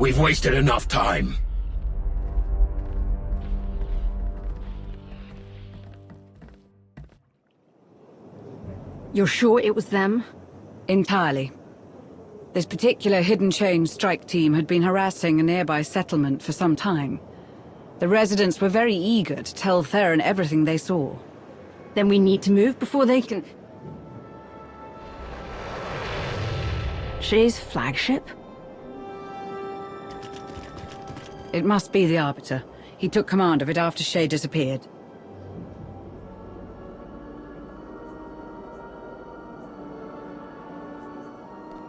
We've wasted enough time. You're sure it was them? Entirely. This particular hidden chain strike team had been harassing a nearby settlement for some time. The residents were very eager to tell Theron everything they saw. Then we need to move before they can... Shay's flagship? It must be the Arbiter. He took command of it after Shay disappeared.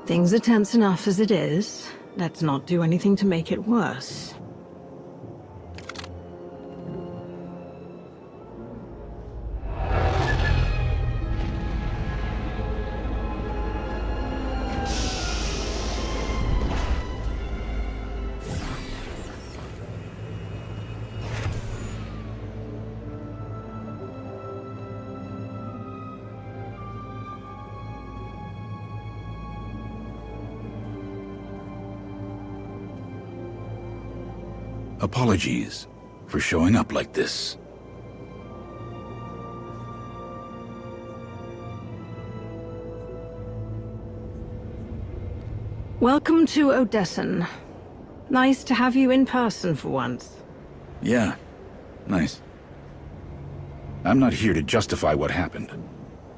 Things are tense enough as it is. Let's not do anything to make it worse. Apologies for showing up like this. Welcome to Odessan. Nice to have you in person for once. Yeah, nice. I'm not here to justify what happened.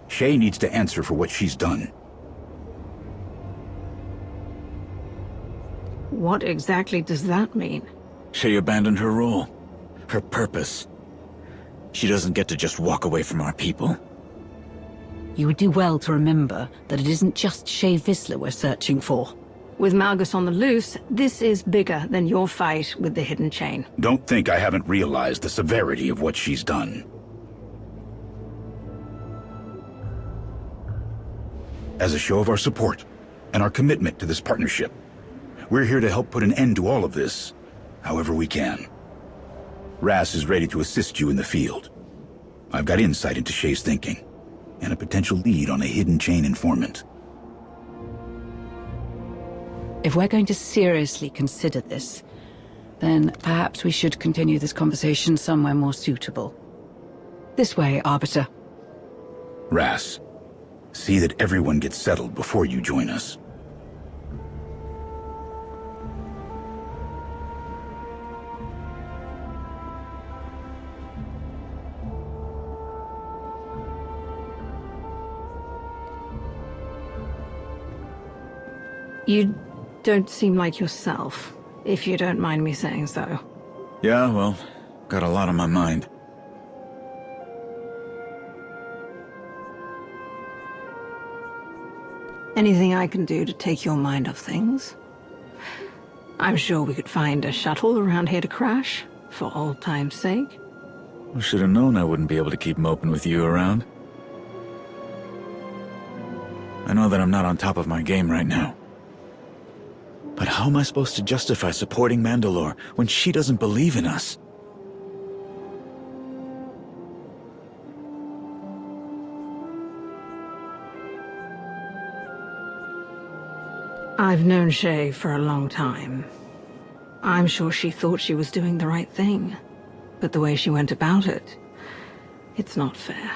Shay needs to answer for what she's done. What exactly does that mean? Shay abandoned her role, her purpose. She doesn't get to just walk away from our people. You would do well to remember that it isn't just Shay Vizsla we're searching for. With Malgus on the loose, this is bigger than your fight with the Hidden Chain. Don't think I haven't realized the severity of what she's done. As a show of our support and our commitment to this partnership, we're here to help put an end to all of this, however we can. Rass is ready to assist you in the field. I've got insight into Shay's thinking, and a potential lead on a hidden chain informant. If we're going to seriously consider this, then perhaps we should continue this conversation somewhere more suitable. This way, Arbiter. Rass, see that everyone gets settled before you join us. You don't seem like yourself, if you don't mind me saying so. Yeah, well, got a lot on my mind. Anything I can do to take your mind off things? I'm sure we could find a shuttle around here to crash, for old time's sake. I should have known I wouldn't be able to keep moping with you around. I know that I'm not on top of my game right now. But how am I supposed to justify supporting Mandalore when she doesn't believe in us? I've known Shay for a long time. I'm sure she thought she was doing the right thing. But the way she went about it, it's not fair.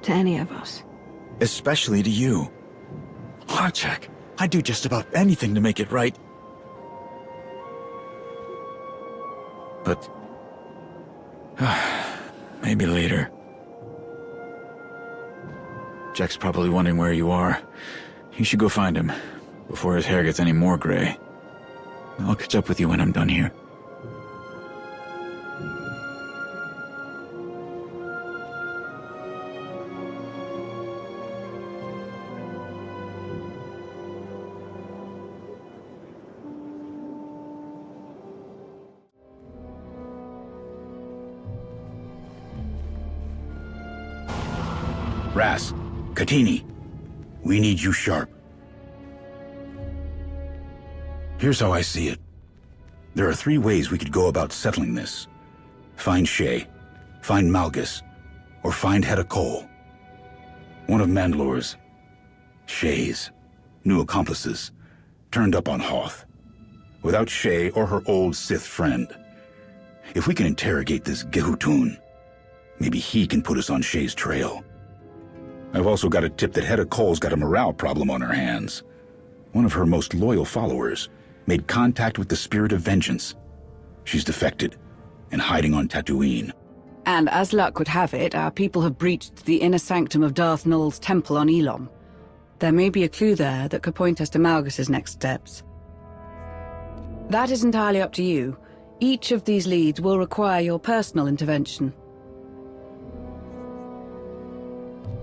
To any of us. Especially to you. Harchak, I'd do just about anything to make it right. But... maybe later. Jack's probably wondering where you are. You should go find him, before his hair gets any more gray. I'll catch up with you when I'm done here. Rass, Katini, we need you sharp. Here's how I see it. There are 3 ways we could go about settling this. Find Shay, find Malgus, or find Hedda Cole. One of Mandalore's, Shay's, new accomplices, turned up on Hoth. without Shay or her old Sith friend. If we can interrogate this Gehutun, maybe he can put us on Shay's trail. I've also got a tip that Hedda Cole's got a morale problem on her hands. One of her most loyal followers made contact with the Spirit of Vengeance. She's defected and hiding on Tatooine. And as luck would have it, our people have breached the inner sanctum of Darth Nul's temple on Elom. There may be a clue there that could point us to Malgus's next steps. That is entirely up to you. Each of these leads will require your personal intervention.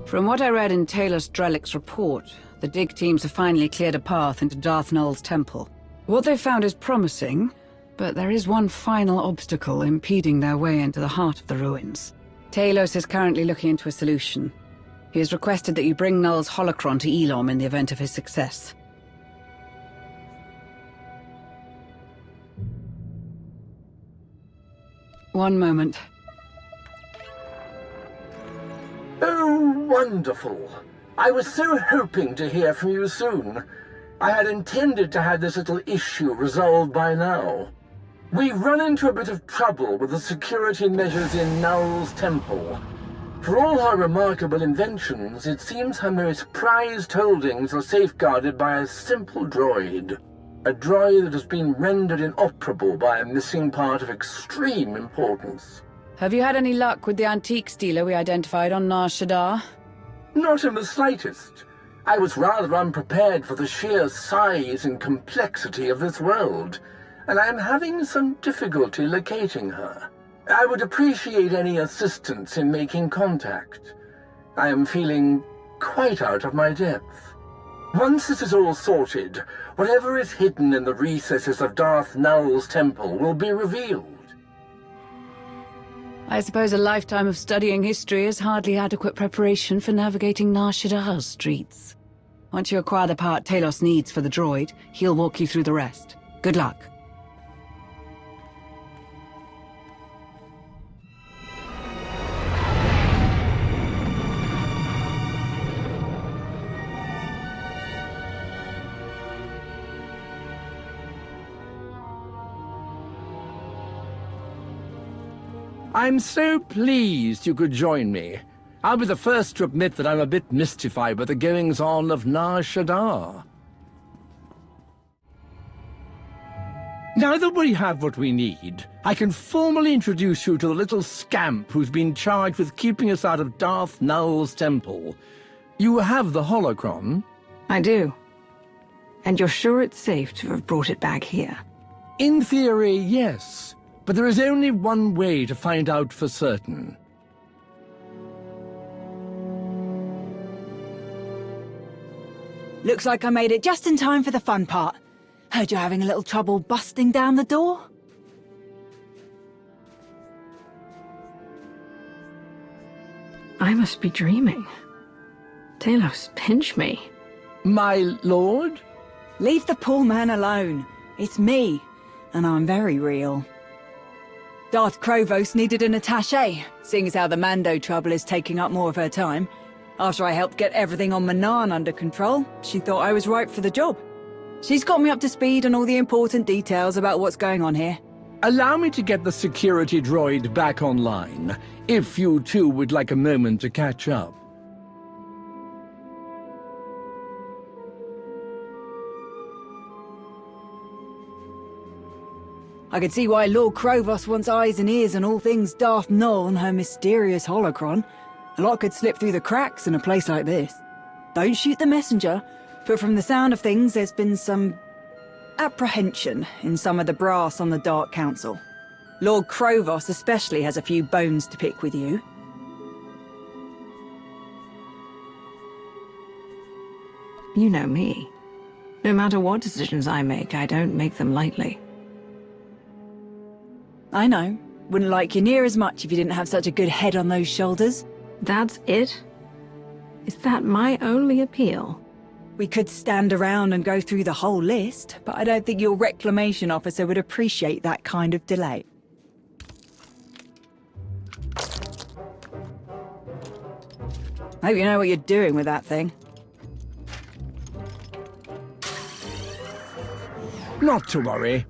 From what I read in Taylor Strelick's report, the dig teams have finally cleared a path into Darth Nul's temple. What they've found is promising, but there is one final obstacle impeding their way into the heart of the ruins. Talos is currently looking into a solution. He has requested that you bring Nul's holocron to Elom in the event of his success. One moment. Oh, wonderful. I was so hoping to hear from you soon. I had intended to have this little issue resolved by now. We've run into a bit of trouble with the security measures in Nul's temple. For all her remarkable inventions, it seems her most prized holdings are safeguarded by a simple droid. A droid that has been rendered inoperable by a missing part of extreme importance. Have you had any luck with the antiques dealer we identified on Nar Shaddaa? Not in the slightest. I was rather unprepared for the sheer size and complexity of this world, and I am having some difficulty locating her. I would appreciate any assistance in making contact. I am feeling quite out of my depth. Once this is all sorted, whatever is hidden in the recesses of Darth Nul's temple will be revealed. I suppose a lifetime of studying history is hardly adequate preparation for navigating Nar Shaddaa's streets. Once you acquire the part Talos needs for the droid, he'll walk you through the rest. Good luck. I'm so pleased you could join me. I'll be the first to admit that I'm a bit mystified by the goings-on of Nar Shaddaa. Now that we have what we need, I can formally introduce you to the little scamp who's been charged with keeping us out of Darth Nul's temple. You have the holocron? I do. And you're sure it's safe to have brought it back here? In theory, yes. But there is only one way to find out for certain. Looks like I made it just in time for the fun part. Heard you're having a little trouble busting down the door? I must be dreaming. Talos, pinch me. My lord? Leave the poor man alone. It's me, and I'm very real. Darth Krovos needed an attaché, seeing as how the Mando trouble is taking up more of her time. After I helped get everything on Manaan under control, she thought I was right for the job. She's got me up to speed on all the important details about what's going on here. Allow me to get the security droid back online, if you two would like a moment to catch up. I could see why Lord Krovos wants eyes and ears on all things Darth Nul and her mysterious holocron. A lot could slip through the cracks in a place like this. Don't shoot the messenger, but from the sound of things, there's been some apprehension in some of the brass on the Dark Council. Lord Krovos especially has a few bones to pick with you. You know me. No matter what decisions I don't make them lightly. I know. Wouldn't like you near as much if you didn't have such a good head on those shoulders. That's it? Is that my only appeal? We could stand around and go through the whole list, but I don't think your reclamation officer would appreciate that kind of delay. Hope you know what you're doing with that thing. Not to worry.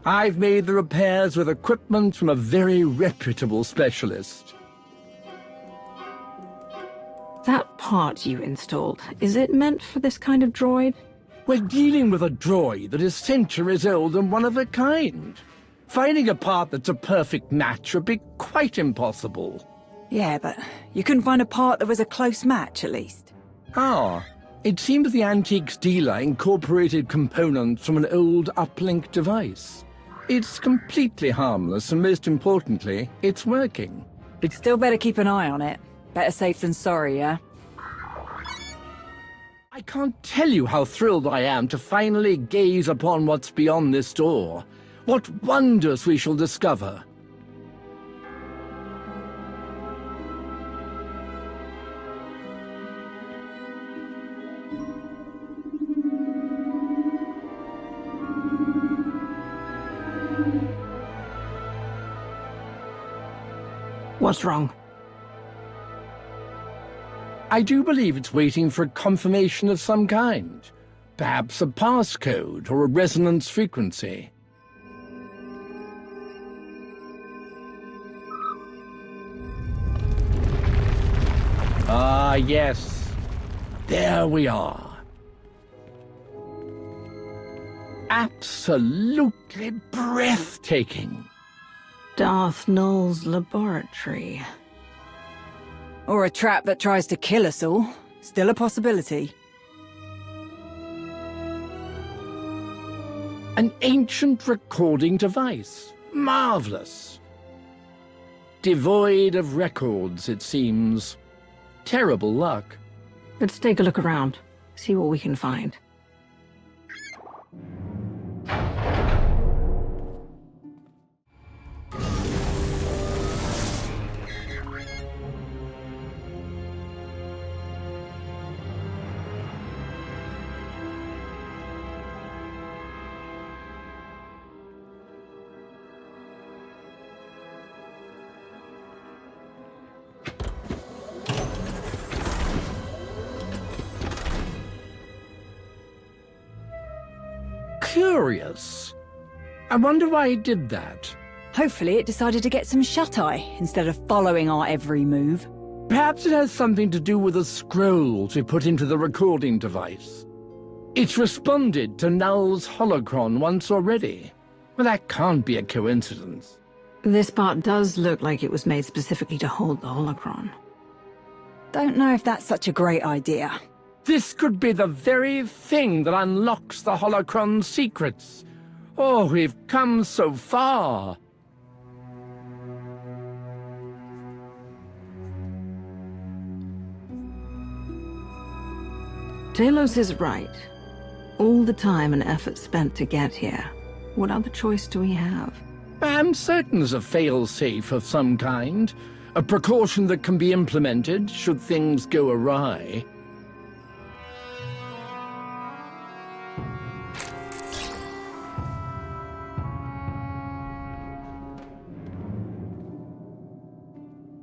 I've made the repairs with equipment from a very reputable specialist. That part you installed, is it meant for this kind of droid? We're dealing with a droid that is centuries old and one of a kind. Finding a part that's a perfect match would be quite impossible. Yeah, but you couldn't find a part that was a close match, at least. Ah, it seems the antiques dealer incorporated components from an old uplink device. It's completely harmless, and most importantly, it's working. Still better keep an eye on it. Better safe than sorry, yeah? I can't tell you how thrilled I am to finally gaze upon what's beyond this door. What wonders we shall discover. What's wrong? I do believe it's waiting for a confirmation of some kind. Perhaps a passcode or a resonance frequency. Ah, yes. There we are. Absolutely breathtaking. Darth Nul's laboratory. Or a trap that tries to kill us all. Still a possibility. An ancient recording device. Marvelous. Devoid of records, it seems. Terrible luck. Let's take a look around. See what we can find. Curious. I wonder why it did that. Hopefully it decided to get some shut-eye, instead of following our every move. Perhaps it has something to do with the scrolls we put into the recording device. It's responded to Nul's holocron once already. Well, that can't be a coincidence. This part does look like it was made specifically to hold the holocron. Don't know if that's such a great idea. This could be the very thing that unlocks the holocron's secrets. Oh, we've come so far. Talos is right. All the time and effort spent to get here. What other choice do we have? I'm certain there's a fail-safe of some kind. A precaution that can be implemented should things go awry.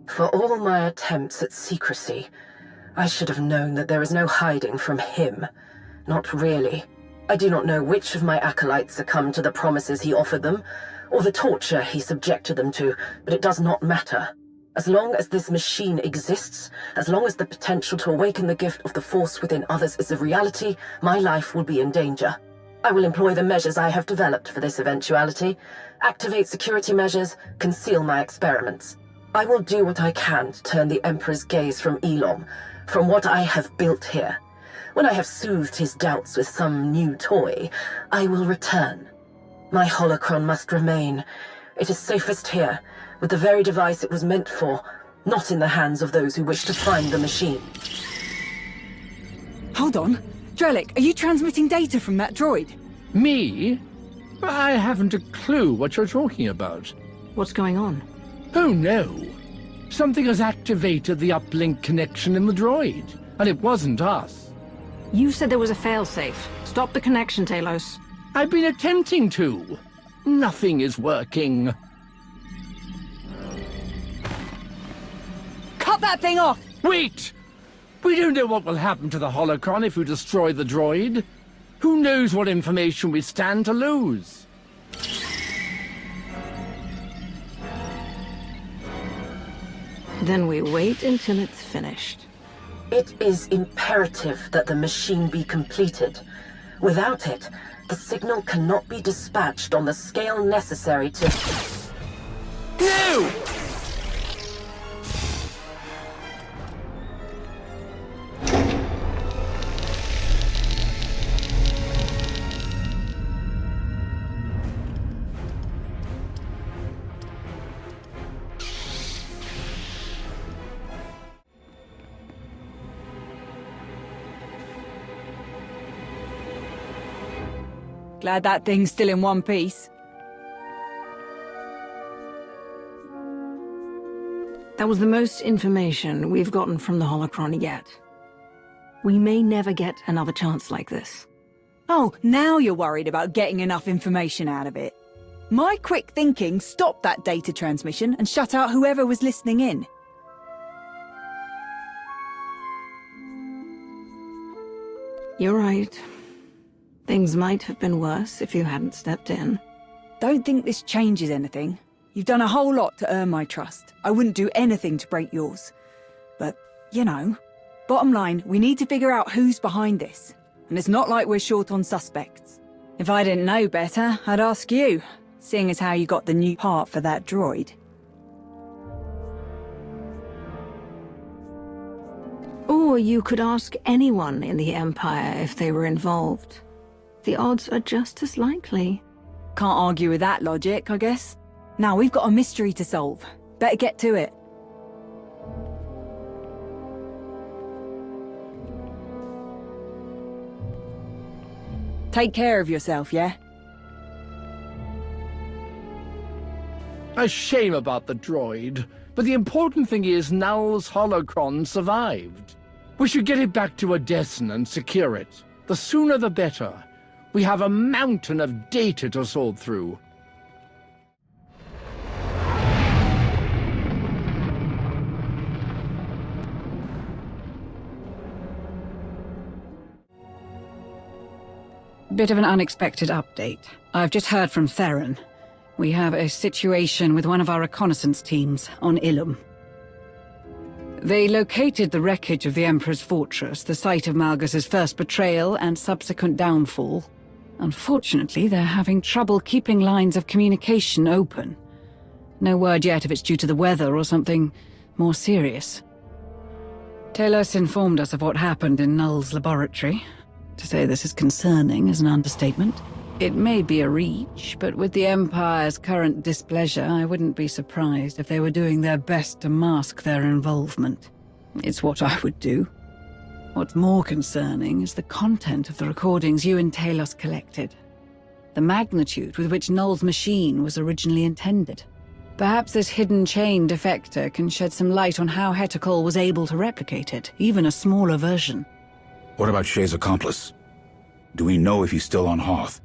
For all my attempts at secrecy, I should have known that there is no hiding from him. Not really. I do not know which of my acolytes succumbed to the promises he offered them, or the torture he subjected them to, but it does not matter. As long as this machine exists, as long as the potential to awaken the gift of the Force within others is a reality, my life will be in danger. I will employ the measures I have developed for this eventuality, activate security measures, conceal my experiments. I will do what I can to turn the Emperor's gaze from Elom, from what I have built here. When I have soothed his doubts with some new toy, I will return. My holocron must remain. It is safest here, with the very device it was meant for, not in the hands of those who wish to find the machine. Hold on. Drellic, are you transmitting data from that droid? Me? I haven't a clue what you're talking about. What's going on? Oh no! Something has activated the uplink connection in the droid, and it wasn't us. You said there was a failsafe. Stop the connection, Talos. I've been attempting to. Nothing is working. Cut that thing off! Wait! We don't know what will happen to the holocron if we destroy the droid. Who knows what information we stand to lose? Then we wait until it's finished. It is imperative that the machine be completed. Without it, the signal cannot be dispatched on the scale necessary to... No! Glad that thing's still in one piece. That was the most information we've gotten from the holocron yet. We may never get another chance like this. Oh, now you're worried about getting enough information out of it. My quick thinking stopped that data transmission and shut out whoever was listening in. You're right. Things might have been worse if you hadn't stepped in. Don't think this changes anything. You've done a whole lot to earn my trust. I wouldn't do anything to break yours. But, you know, bottom line, we need to figure out who's behind this. And it's not like we're short on suspects. If I didn't know better, I'd ask you, seeing as how you got the new part for that droid. Or you could ask anyone in the Empire if they were involved. The odds are just as likely. Can't argue with that logic, I guess. Now we've got a mystery to solve. Better get to it. Take care of yourself, yeah? A shame about the droid, but the important thing is Nul's holocron survived. We should get it back to Odessen and secure it. The sooner the better. We have a mountain of data to sort through. Bit of an unexpected update. I've just heard from Theron. We have a situation with one of our reconnaissance teams on Ilum. They located the wreckage of the Emperor's fortress, the site of Malgus's first betrayal and subsequent downfall. Unfortunately, they're having trouble keeping lines of communication open. No word yet if it's due to the weather or something more serious. Talos informed us of what happened in Nul's laboratory. To say this is concerning is an understatement. It may be a reach, but with the Empire's current displeasure, I wouldn't be surprised if they were doing their best to mask their involvement. It's what I would do. What's more concerning is the content of the recordings you and Talos collected. The magnitude with which Nul's machine was originally intended. Perhaps this hidden chain defector can shed some light on how Hetikal was able to replicate it, even a smaller version. What about Shay's accomplice? Do we know if he's still on Hoth?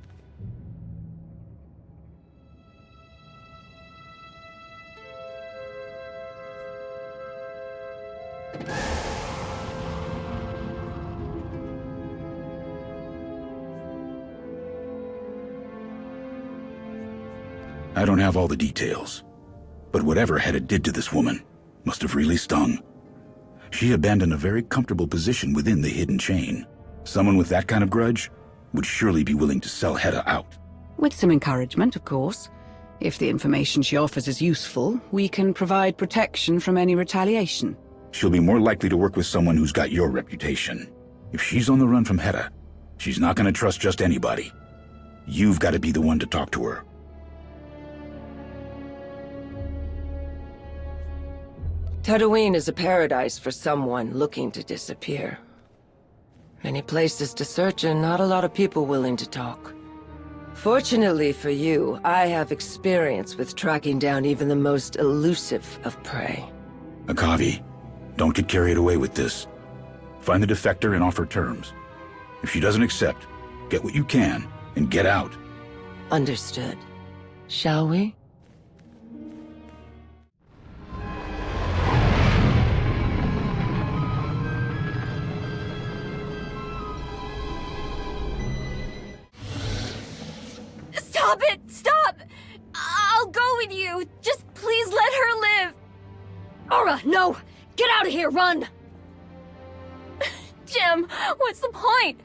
I don't have all the details, but whatever Heta did to this woman must have really stung. She abandoned a very comfortable position within the hidden chain. Someone with that kind of grudge would surely be willing to sell Heta out. With some encouragement, of course. If the information she offers is useful, we can provide protection from any retaliation. She'll be more likely to work with someone who's got your reputation. If she's on the run from Heta, she's not going to trust just anybody. You've got to be the one to talk to her. Tatooine is a paradise for someone looking to disappear. Many places to search and not a lot of people willing to talk. Fortunately for you, I have experience with tracking down even the most elusive of prey. Akavi, don't get carried away with this. Find the defector and offer terms. If she doesn't accept, get what you can and get out. Understood. Shall we? Stop it! Stop! I'll go with you. Just please let her live. Aura, no! Get out of here, run! Jim, what's the point?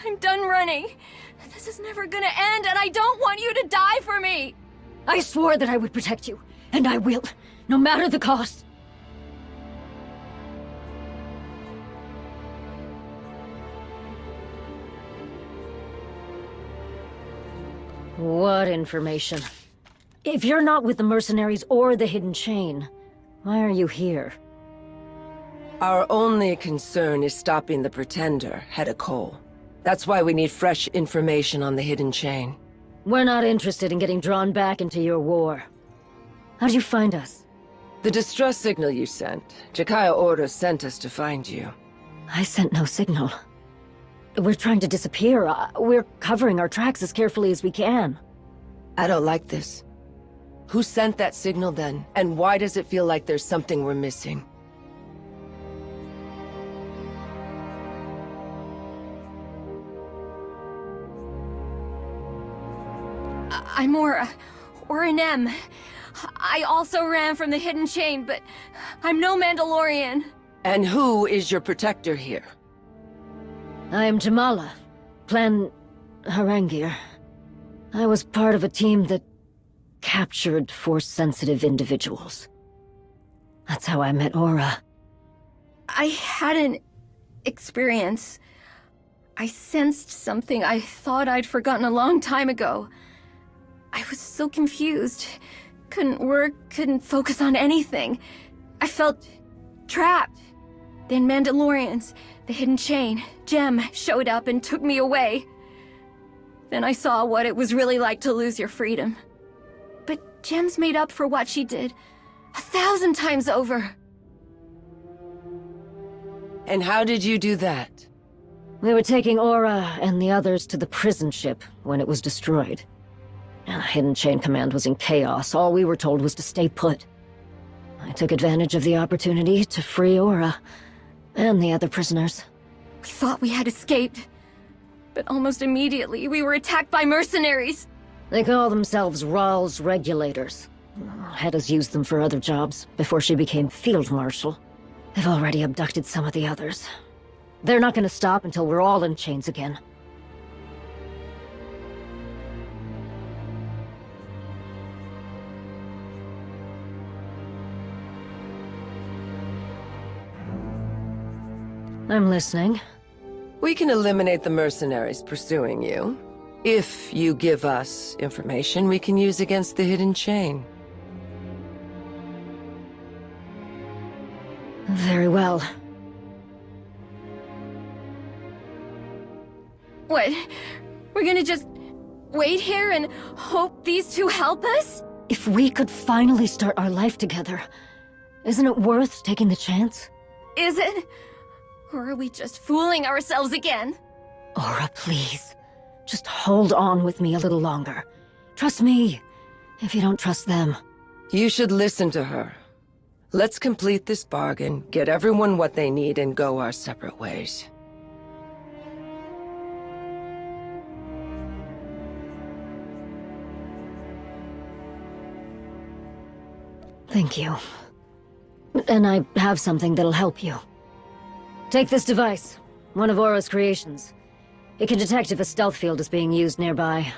I'm done running. This is never gonna end, and I don't want you to die for me! I swore that I would protect you, and I will, no matter the cost. What information? If you're not with the mercenaries or the Hidden Chain, why are you here? Our only concern is stopping the Pretender, Hedda Cole. That's why we need fresh information on the Hidden Chain. We're not interested in getting drawn back into your war. How'd you find us? The distress signal you sent. Jakaya Ordo sent us to find you. I sent no signal. We're trying to disappear. We're covering our tracks as carefully as we can. I don't like this. Who sent that signal then? And why does it feel like there's something we're missing? I'm Aura. Aura Nem. I also ran from the Hidden Chain, but I'm no Mandalorian. And who is your protector here? I am Jamala, Clan Harangir. I was part of a team that captured Force-sensitive individuals. That's how I met Aura. I had an experience. I sensed something I thought I'd forgotten a long time ago. I was so confused. Couldn't work, couldn't focus on anything. I felt trapped. Then Mandalorians, the Hidden Chain, Jem showed up and took me away. Then I saw what it was really like to lose your freedom. But Jem's made up for what she did 1,000 times over. And how did you do that? We were taking Aura and the others to the prison ship when it was destroyed. Hidden Chain Command was in chaos. All we were told was to stay put. I took advantage of the opportunity to free Aura and the other prisoners. We thought we had escaped, but almost immediately we were attacked by mercenaries. They call themselves Rawls Regulators. Hedda's used them for other jobs before she became Field Marshal. They've already abducted some of the others. They're not gonna stop until we're all in chains again. I'm listening. We can eliminate the mercenaries pursuing you. If you give us information we can use against the Hidden Chain. Very well. What? We're gonna just wait here and hope these two help us? If we could finally start our life together, isn't it worth taking the chance? Is it? Or are we just fooling ourselves again? Aura, please. Just hold on with me a little longer. Trust me, if you don't trust them. You should listen to her. Let's complete this bargain, get everyone what they need, and go our separate ways. Thank you. And I have something that'll help you. Take this device, one of Aura's creations. It can detect if a stealth field is being used nearby.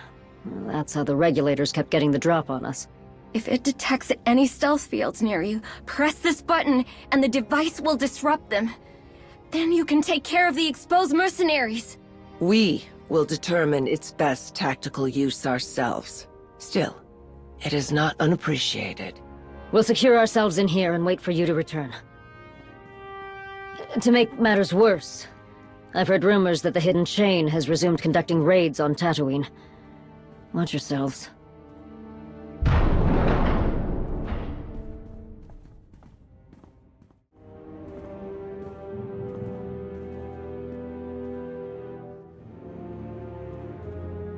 That's how the regulators kept getting the drop on us. If it detects any stealth fields near you, press this button and the device will disrupt them. Then you can take care of the exposed mercenaries. We will determine its best tactical use ourselves. Still, it is not unappreciated. We'll secure ourselves in here and wait for you to return. To make matters worse, I've heard rumors that the Hidden Chain has resumed conducting raids on Tatooine. Watch yourselves.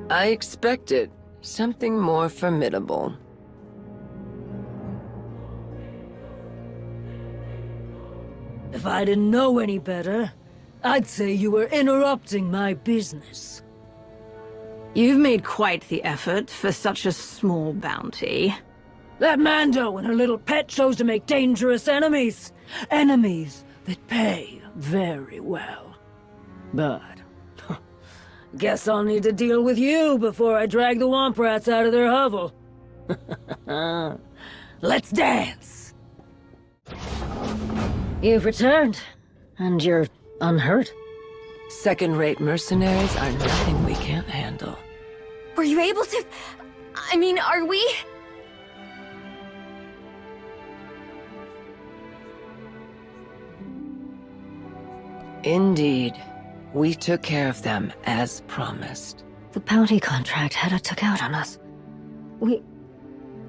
I expected something more formidable. If I didn't know any better, I'd say you were interrupting my business. You've made quite the effort for such a small bounty. That Mando and her little pet chose to make dangerous enemies. Enemies that pay very well. But guess I'll need to deal with you before I drag the Womp Rats out of their hovel. Let's dance! You've returned, and you're unhurt. Second-rate mercenaries are nothing we can't handle. Were you able to... I mean, are we... Indeed. We took care of them, as promised. The bounty contract Hedda took out on us. We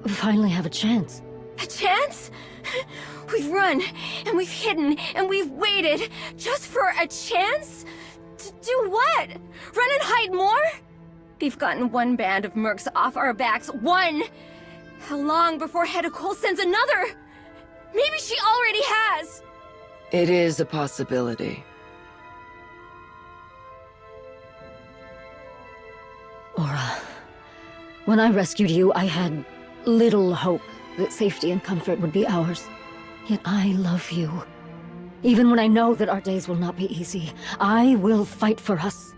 finally have a chance. A chance? We've run, and we've hidden, and we've waited, just for a chance? To do what? Run and hide more? We've gotten one band of mercs off our backs. One! How long before Hedda Cole sends another? Maybe she already has! It is a possibility. Aura, when I rescued you, I had little hope that safety and comfort would be ours. Yet I love you. Even when I know that our days will not be easy, I will fight for us.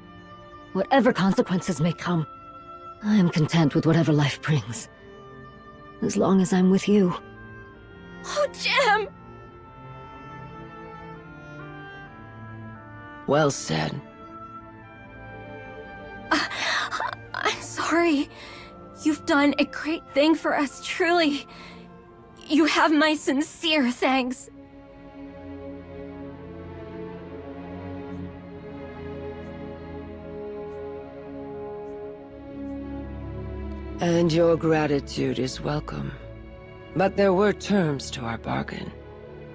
Whatever consequences may come, I am content with whatever life brings. As long as I'm with you. Oh, Jim! Well said. I'm sorry. You've done a great thing for us, truly. You have my sincere thanks. And your gratitude is welcome. But there were terms to our bargain.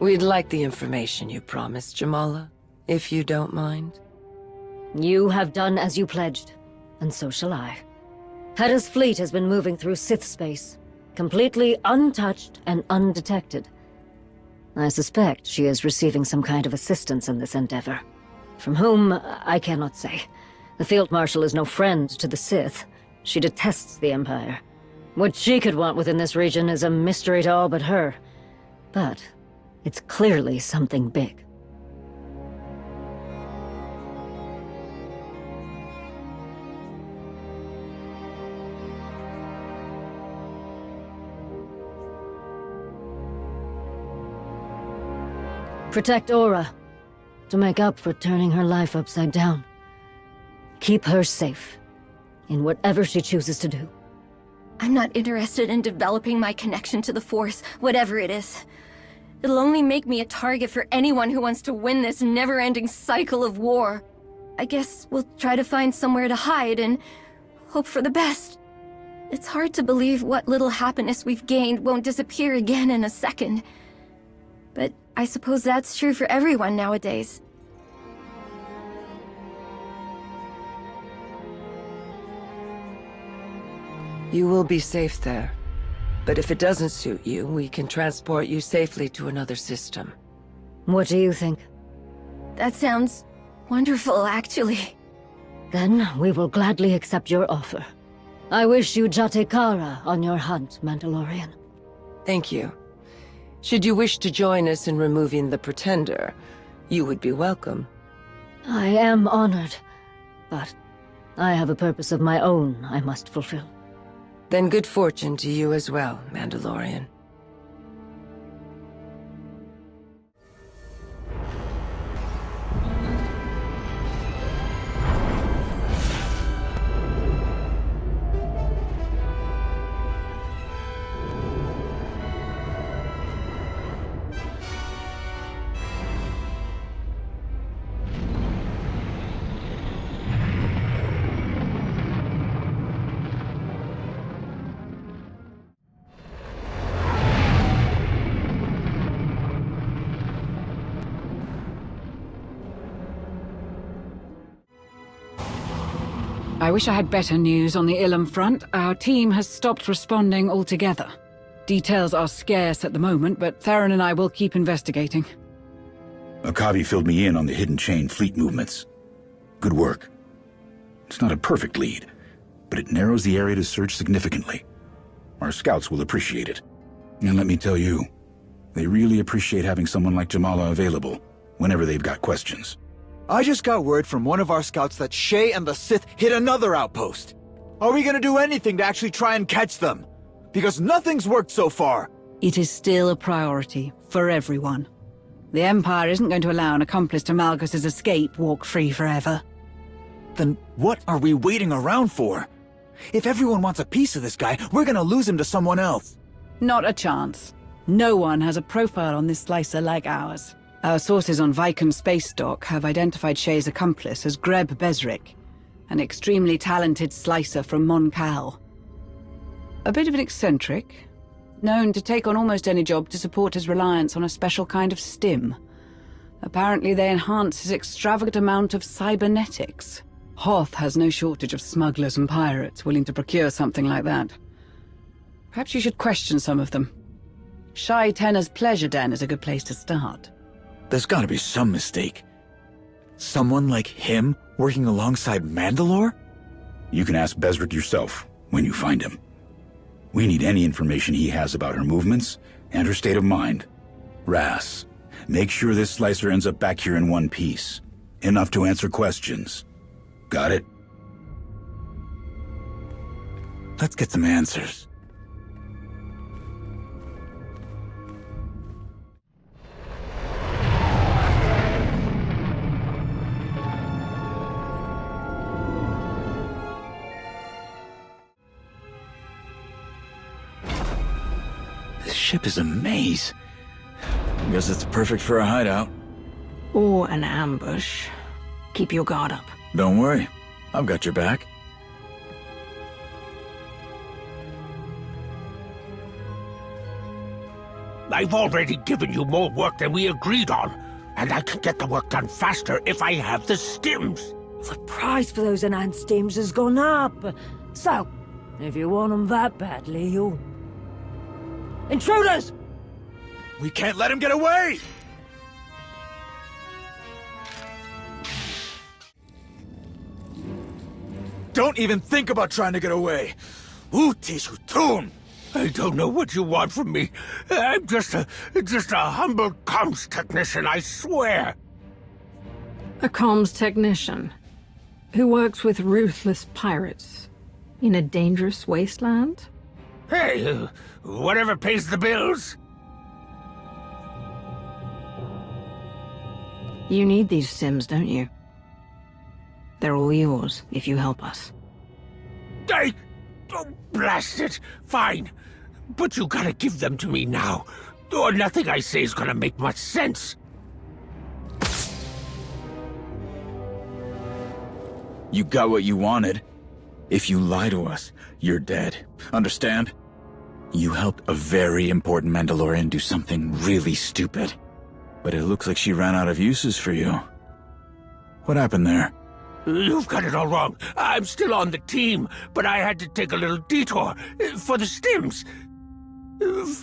We'd like the information you promised, Jamala, if you don't mind. You have done as you pledged, and so shall I. Hedda's fleet has been moving through Sith space, completely untouched and undetected. I suspect she is receiving some kind of assistance in this endeavor. From whom, I cannot say. The Field Marshal is no friend to the Sith. She detests the Empire. What she could want within this region is a mystery to all but her. But it's clearly something big. Protect Aura, to make up for turning her life upside down. Keep her safe, in whatever she chooses to do. I'm not interested in developing my connection to the Force, whatever it is. It'll only make me a target for anyone who wants to win this never-ending cycle of war. I guess we'll try to find somewhere to hide and hope for the best. It's hard to believe what little happiness we've gained won't disappear again in a second. But I suppose that's true for everyone nowadays. You will be safe there. But if it doesn't suit you, we can transport you safely to another system. What do you think? That sounds wonderful, actually. Then we will gladly accept your offer. I wish you Jatekara on your hunt, Mandalorian. Thank you. Should you wish to join us in removing the Pretender, you would be welcome. I am honored, but I have a purpose of my own I must fulfill. Then good fortune to you as well, Mandalorian. I wish I had better news on the Ilum front. Our team has stopped responding altogether. Details are scarce at the moment, but Theron and I will keep investigating. Akavi filled me in on the hidden chain fleet movements. Good work. It's not a perfect lead, but it narrows the area to search significantly. Our scouts will appreciate it. And let me tell you, they really appreciate having someone like Jamala available whenever they've got questions. I just got word from one of our scouts that Shay and the Sith hit another outpost. Are we gonna do anything to actually try and catch them? Because nothing's worked so far. It is still a priority for everyone. The Empire isn't going to allow an accomplice to Malgus's escape walk free forever. Then what are we waiting around for? If everyone wants a piece of this guy, we're gonna lose him to someone else. Not a chance. No one has a profile on this slicer like ours. Our sources on Viken Space Dock have identified Shay's accomplice as Greb Bezrik, an extremely talented slicer from Mon Cal. A bit of an eccentric, known to take on almost any job to support his reliance on a special kind of stim. Apparently they enhance his extravagant amount of cybernetics. Hoth has no shortage of smugglers and pirates willing to procure something like that. Perhaps you should question some of them. Shai Tenna's Pleasure Den is a good place to start. There's gotta be some mistake. Someone like him working alongside Mandalore? You can ask Bezrik yourself when you find him. We need any information he has about her movements and her state of mind. Rass, make sure this slicer ends up back here in one piece. Enough to answer questions. Got it? Let's get some answers. This ship is a maze. Guess it's perfect for a hideout. Or an ambush. Keep your guard up. Don't worry, I've got your back. I've already given you more work than we agreed on, and I can get the work done faster if I have the stims. The price for those enhanced stims has gone up. So, if you want them that badly, you'll... Intruders! We can't let him get away! Don't even think about trying to get away! Utishutun! I don't know what you want from me. I'm just a humble comms technician, I swear. A comms technician who works with ruthless pirates in a dangerous wasteland? Hey, whatever pays the bills. You need these stims, don't you? They're all yours if you help us. Oh, blast it. Fine. But you gotta give them to me now, or nothing I say is gonna make much sense. You got what you wanted. If you lie to us, you're dead. Understand? You helped a very important Mandalorian do something really stupid. But it looks like she ran out of uses for you. What happened there? You've got it all wrong. I'm still on the team, but I had to take a little detour for the stims.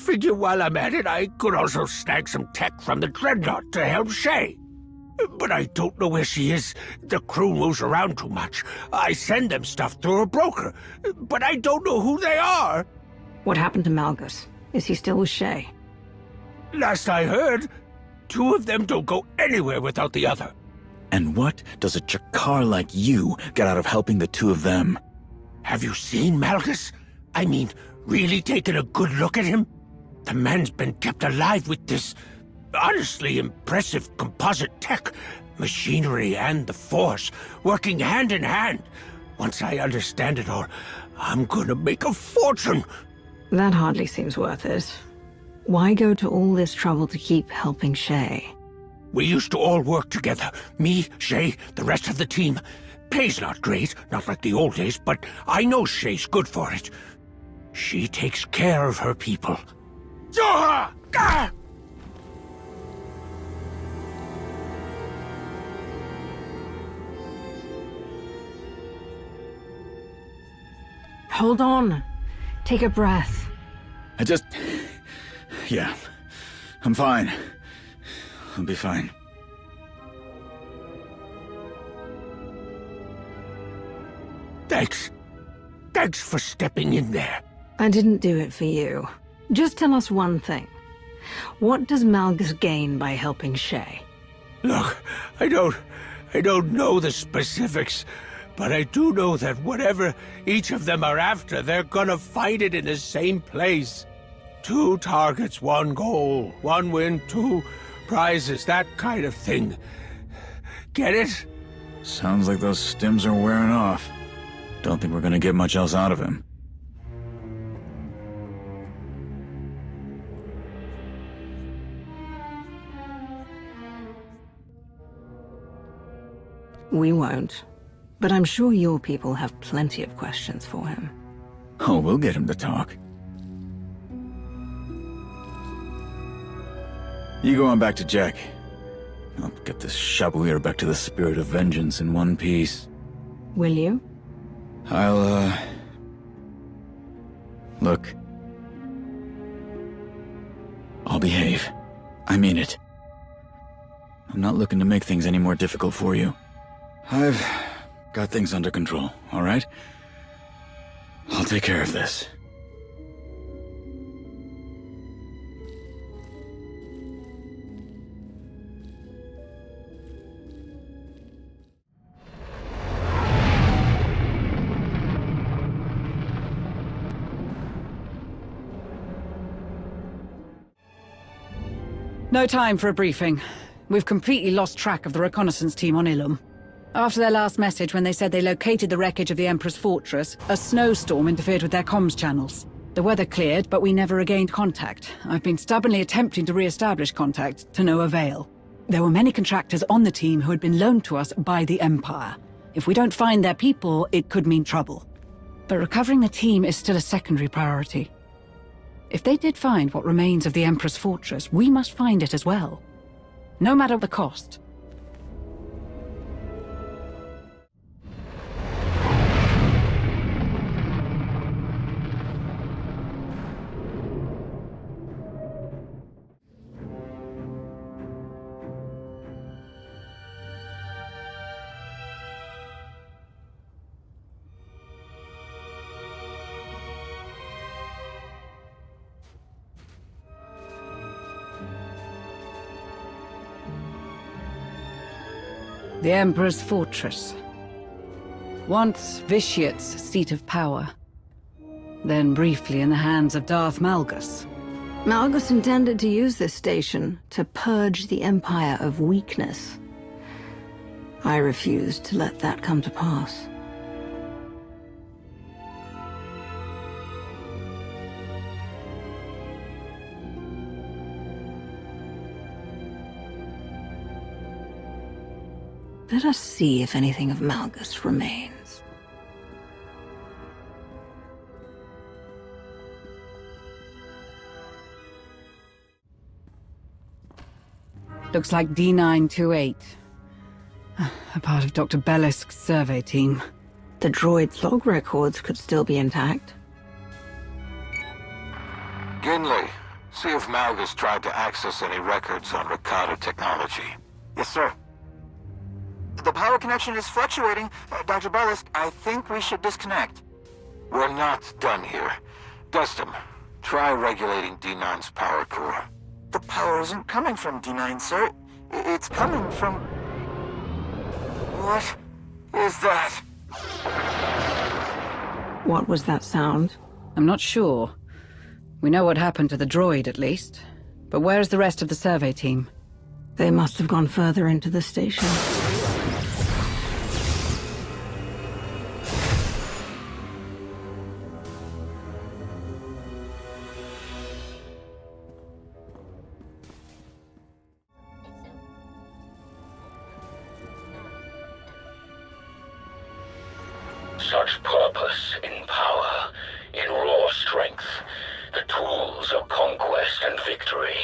Figure while I'm at it, I could also snag some tech from the Dreadnought to help Shay. But I don't know where she is. The crew moves around too much. I send them stuff through a broker, but I don't know who they are. What happened to Malgus? Is he still with Shay? Last I heard, two of them don't go anywhere without the other. And what does a Jakar like you get out of helping the two of them? Have you seen Malgus? I mean, really taken a good look at him? The man's been kept alive with this honestly impressive composite tech, machinery and the Force, working hand in hand. Once I understand it all, I'm gonna make a fortune. That hardly seems worth it. Why go to all this trouble to keep helping Shay? We used to all work together. Me, Shay, the rest of the team. Pay's not great, not like the old days, but I know Shay's good for it. She takes care of her people. Zoha! Gah! Hold on. Take a breath. Yeah. I'm fine. I'll be fine. Thanks. Thanks for stepping in there. I didn't do it for you. Just tell us one thing. What does Malgus gain by helping Shay? Look, I don't know the specifics, but I do know that whatever each of them are after, they're gonna find it in the same place. 2 targets, 1 goal, 1 win, 2 prizes, that kind of thing. Get it? Sounds like those stims are wearing off. Don't think we're gonna get much else out of him. We won't. But I'm sure your people have plenty of questions for him. Oh, we'll get him to talk. You go on back to Jack. I'll get this Shabuir back to the spirit of vengeance in one piece. Will you? Look. I'll behave. I mean it. I'm not looking to make things any more difficult for you. I've got things under control, all right? I'll take care of this. No time for a briefing. We've completely lost track of the reconnaissance team on Ilum. After their last message, when they said they located the wreckage of the Empress fortress, a snowstorm interfered with their comms channels. The weather cleared, but we never regained contact. I've been stubbornly attempting to re-establish contact, to no avail. There were many contractors on the team who had been loaned to us by the Empire. If we don't find their people, it could mean trouble. But recovering the team is still a secondary priority. If they did find what remains of the Empress fortress, we must find it as well. No matter the cost. The Emperor's fortress. Once Vitiate's seat of power. Then briefly in the hands of Darth Malgus. Malgus intended to use this station to purge the Empire of weakness. I refused to let that come to pass. Let us see if anything of Malgus remains. Looks like D928. A part of Dr. Bellisk's survey team. The droid's log records could still be intact. Ginley, see if Malgus tried to access any records on Ricardo technology. Yes, sir. The power connection is fluctuating. Dr. Bellisk, I think we should disconnect. We're not done here. Dustin, try regulating D9's power core. The power isn't coming from D9, sir. It's coming from... What is that? What was that sound? I'm not sure. We know what happened to the droid, at least. But where's the rest of the survey team? They must have gone further into the station. Such purpose in power, in raw strength, the tools of conquest and victory.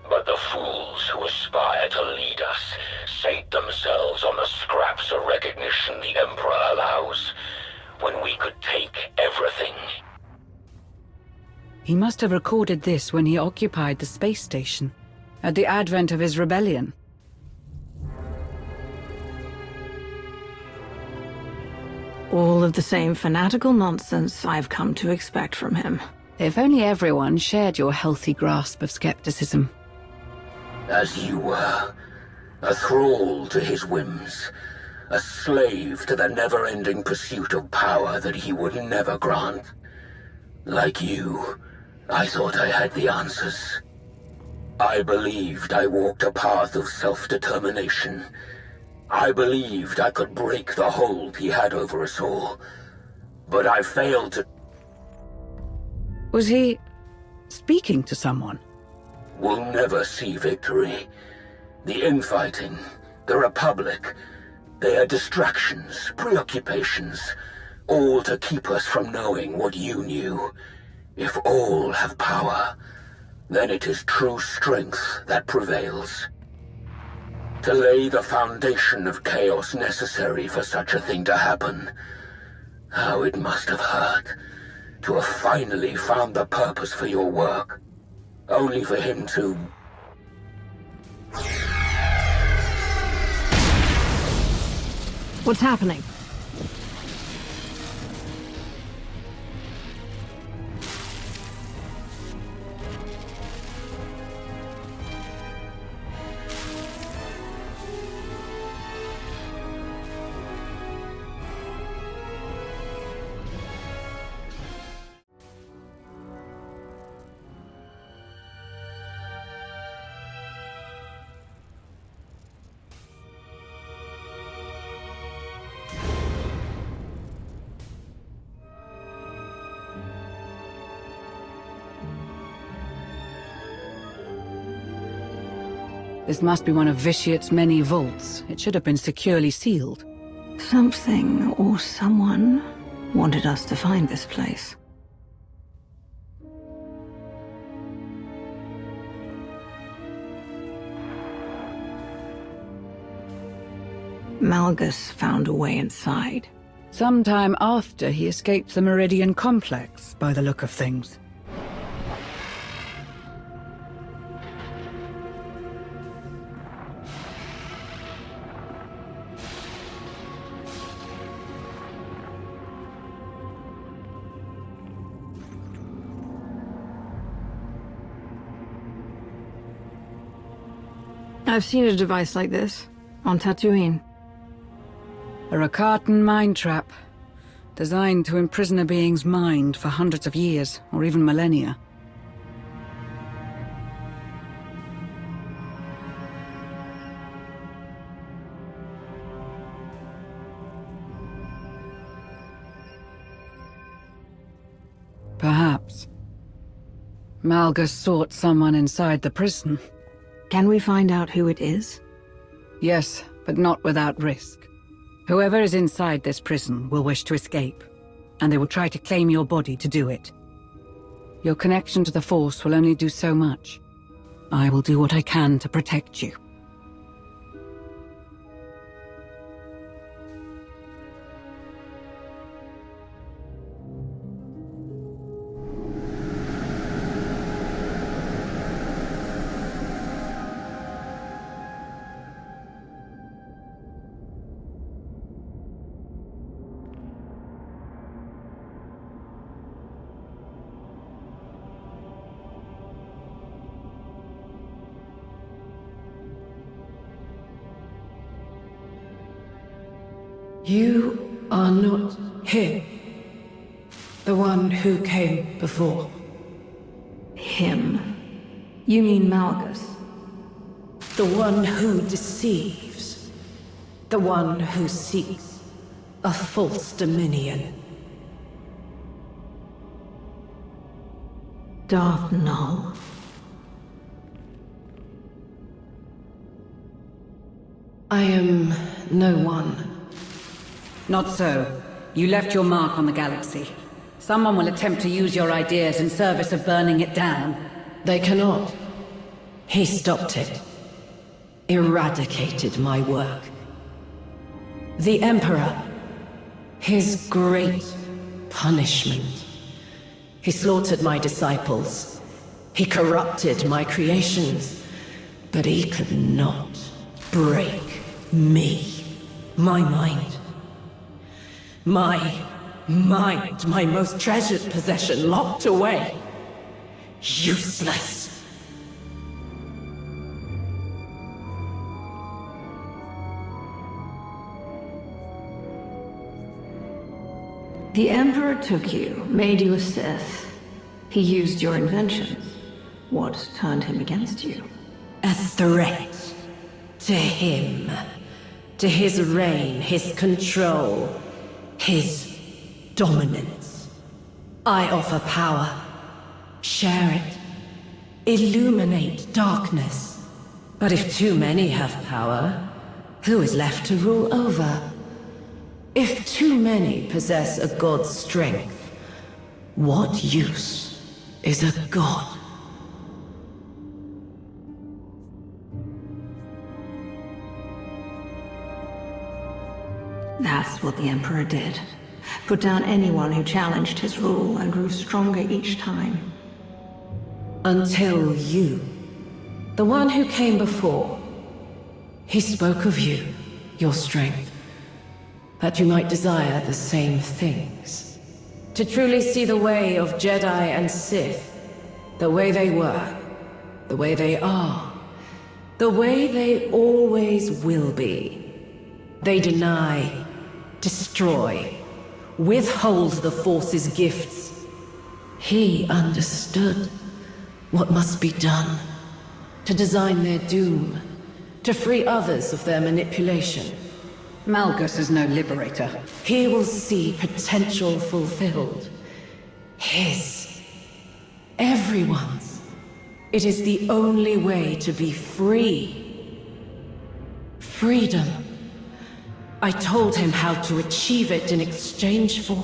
But the fools who aspire to lead us sate themselves on the scraps of recognition the Emperor allows, when we could take everything. He must have recorded this when he occupied the space station, at the advent of his rebellion. All of the same fanatical nonsense I've come to expect from him. If only everyone shared your healthy grasp of skepticism. As you were. A thrall to his whims. A slave to the never-ending pursuit of power that he would never grant. Like you, I thought I had the answers. I believed I walked a path of self-determination. I believed I could break the hold he had over us all. But I failed to... Was he speaking to someone? We'll never see victory. The infighting, the Republic, they are distractions, preoccupations, all to keep us from knowing what you knew. If all have power, then it is true strength that prevails. To lay the foundation of chaos necessary for such a thing to happen. How it must have hurt to have finally found the purpose for your work, only for him to... What's happening? This must be one of Vitiate's many vaults. It should have been securely sealed. Something or someone wanted us to find this place. Malgus found a way inside. Sometime after he escaped the Meridian Complex, by the look of things. I've seen a device like this on Tatooine. A Rakatan mind trap, designed to imprison a being's mind for hundreds of years, or even millennia. Perhaps. Malgus sought someone inside the prison. Can we find out who it is? Yes, but not without risk. Whoever is inside this prison will wish to escape, and they will try to claim your body to do it. Your connection to the Force will only do so much. I will do what I can to protect you. You are not him. The one who came before. Him? You mean Malgus? The one who deceives. The one who seeks a false dominion. Darth Nul. I am no one. Not so. You left your mark on the galaxy. Someone will attempt to use your ideas in service of burning it down. They cannot. He stopped it. Eradicated my work. The Emperor. His great punishment. He slaughtered my disciples. He corrupted my creations. But he could not break me. My mind. My mind, my most treasured possession, locked away. Useless. The Emperor took you, made you a Sith. He used your inventions. What turned him against you? A threat. To him. To his reign, his control, his dominance. I offer power. Share it. Illuminate darkness. But if too many have power, who is left to rule over? If too many possess a god's strength, what use is a god? That's what the Emperor did. Put down anyone who challenged his rule and grew stronger each time. Until you. The one who came before. He spoke of you, your strength. That you might desire the same things. To truly see the way of Jedi and Sith. The way they were. The way they are. The way they always will be. They deny, destroy, withhold the Force's gifts. He understood what must be done. To design their doom. To free others of their manipulation. Malgus is no liberator. He will see potential fulfilled. His. Everyone's. It is the only way to be free. Freedom. I told him how to achieve it in exchange for...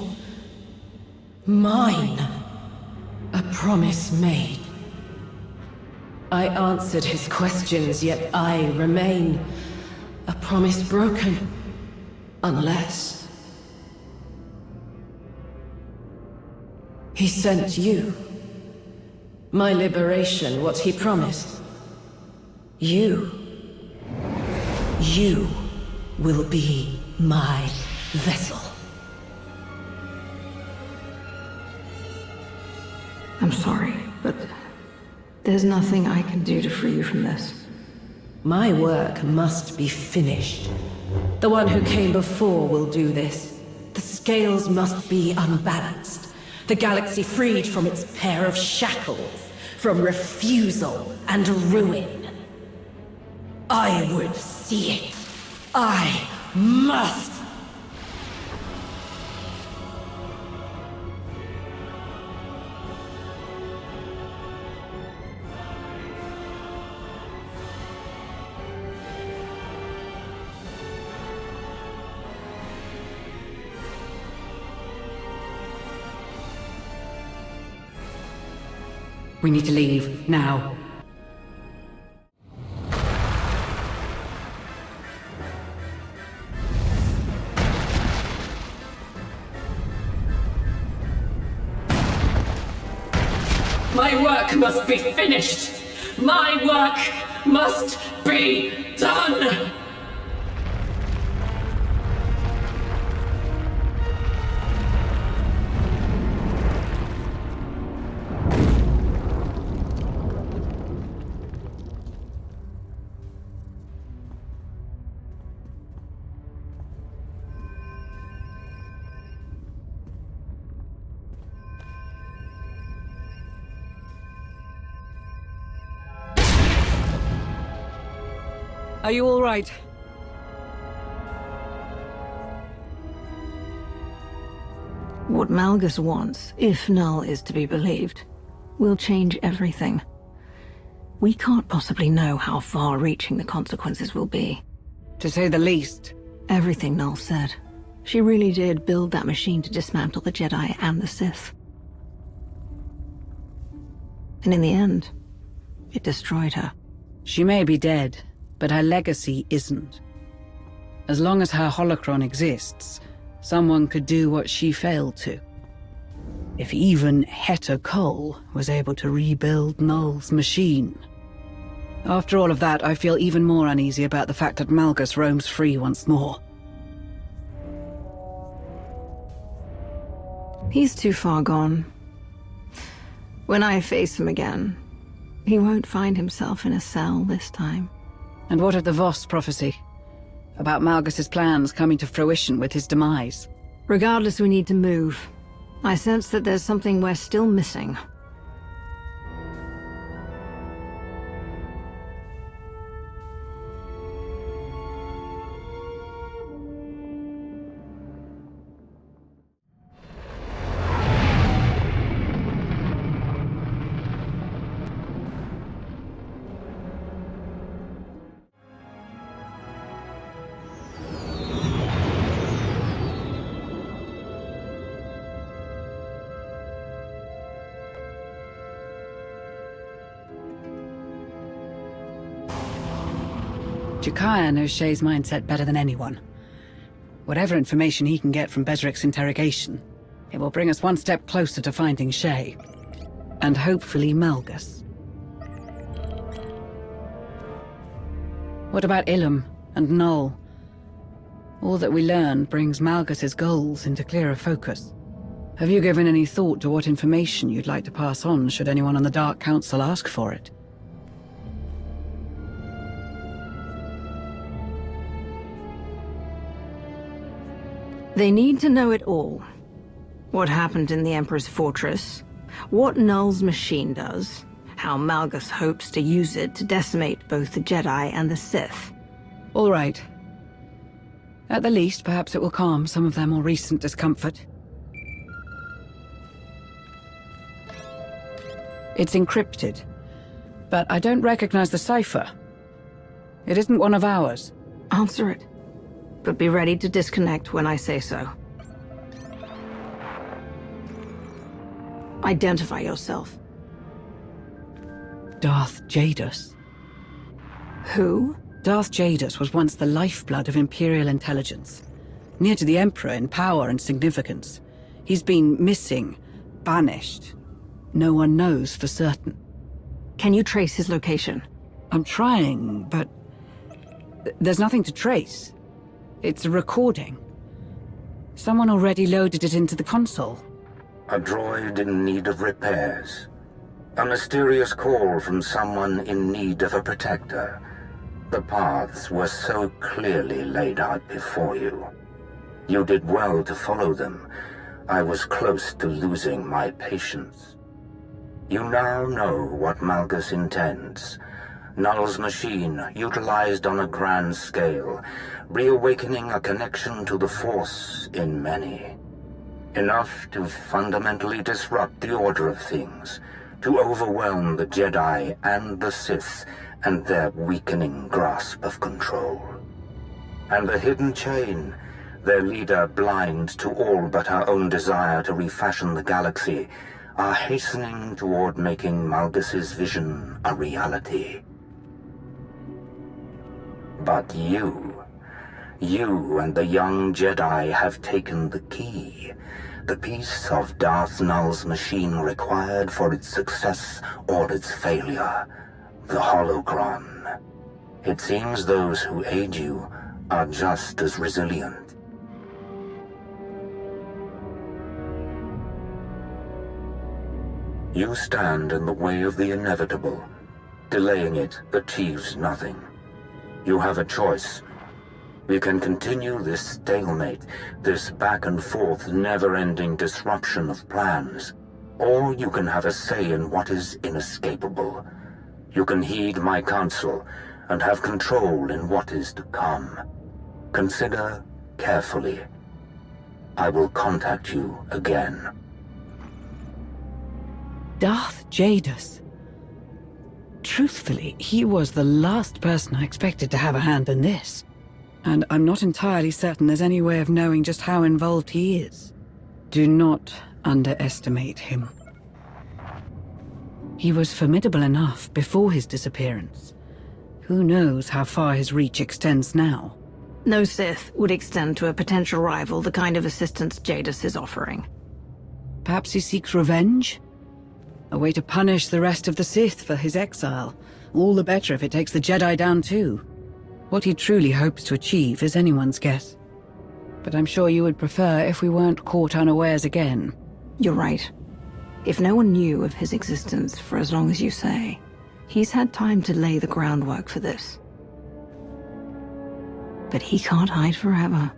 mine. A promise made. I answered his questions, yet I remain. A promise broken. Unless... he sent you. My liberation, what he promised. You. You will be my vessel. I'm sorry, but there's nothing I can do to free you from this. My work must be finished. The one who came before will do this. The scales must be unbalanced. The galaxy freed from its pair of shackles, from refusal and ruin. I would see it. I must! We need to leave, now. My work must be finished! My work must be done! Are you all right? What Malgus wants, if Nul is to be believed, will change everything. We can't possibly know how far-reaching the consequences will be. To say the least. Everything Nul said. She really did build that machine to dismantle the Jedi and the Sith. And in the end, it destroyed her. She may be dead, but her legacy isn't. As long as her holocron exists, someone could do what she failed to. If even Heta Cole was able to rebuild Nul's machine. After all of that, I feel even more uneasy about the fact that Malgus roams free once more. He's too far gone. When I face him again, he won't find himself in a cell this time. And what of the Voss prophecy? About Malgus's plans coming to fruition with his demise? Regardless, we need to move. I sense that there's something we're still missing. Jakaya knows Shay's mindset better than anyone. Whatever information he can get from Bezric's interrogation, it will bring us one step closer to finding Shay. And hopefully Malgus. What about Ilum and Nul? All that we learn brings Malgus's goals into clearer focus. Have you given any thought to what information you'd like to pass on should anyone on the Dark Council ask for it? They need to know it all. What happened in the Emperor's fortress, what Nul's machine does, how Malgus hopes to use it to decimate both the Jedi and the Sith. All right. At the least, perhaps it will calm some of their more recent discomfort. It's encrypted, but I don't recognize the cipher. It isn't one of ours. Answer it. But be ready to disconnect when I say so. Identify yourself. Darth Jadus. Who? Darth Jadus was once the lifeblood of Imperial intelligence. Near to the Emperor in power and significance. He's been missing, banished. No one knows for certain. Can you trace his location? I'm trying, but there's nothing to trace. It's a recording. Someone already loaded it into the console. A droid in need of repairs. A mysterious call from someone in need of a protector. The paths were so clearly laid out before you. You did well to follow them. I was close to losing my patience. You now know what Malgus intends. Nul's machine, utilized on a grand scale, reawakening a connection to the Force in many. Enough to fundamentally disrupt the order of things, to overwhelm the Jedi and the Sith and their weakening grasp of control. And the hidden chain, their leader blind to all but her own desire to refashion the galaxy, are hastening toward making Malgus's vision a reality. But you and the young Jedi have taken the key, the piece of Darth Nul's machine required for its success or its failure, the holocron. It seems those who aid you are just as resilient. You stand in the way of the inevitable. Delaying it achieves nothing. You have a choice. We can continue this stalemate, this back and forth, never-ending disruption of plans. Or you can have a say in what is inescapable. You can heed my counsel and have control in what is to come. Consider carefully. I will contact you again. Darth Jadus. Truthfully, he was the last person I expected to have a hand in this. And I'm not entirely certain there's any way of knowing just how involved he is. Do not underestimate him. He was formidable enough before his disappearance. Who knows how far his reach extends now? No Sith would extend to a potential rival the kind of assistance Jadus is offering. Perhaps he seeks revenge? A way to punish the rest of the Sith for his exile. All the better if it takes the Jedi down too. What he truly hopes to achieve is anyone's guess. But I'm sure you would prefer if we weren't caught unawares again. You're right. If no one knew of his existence for as long as you say, he's had time to lay the groundwork for this. But he can't hide forever.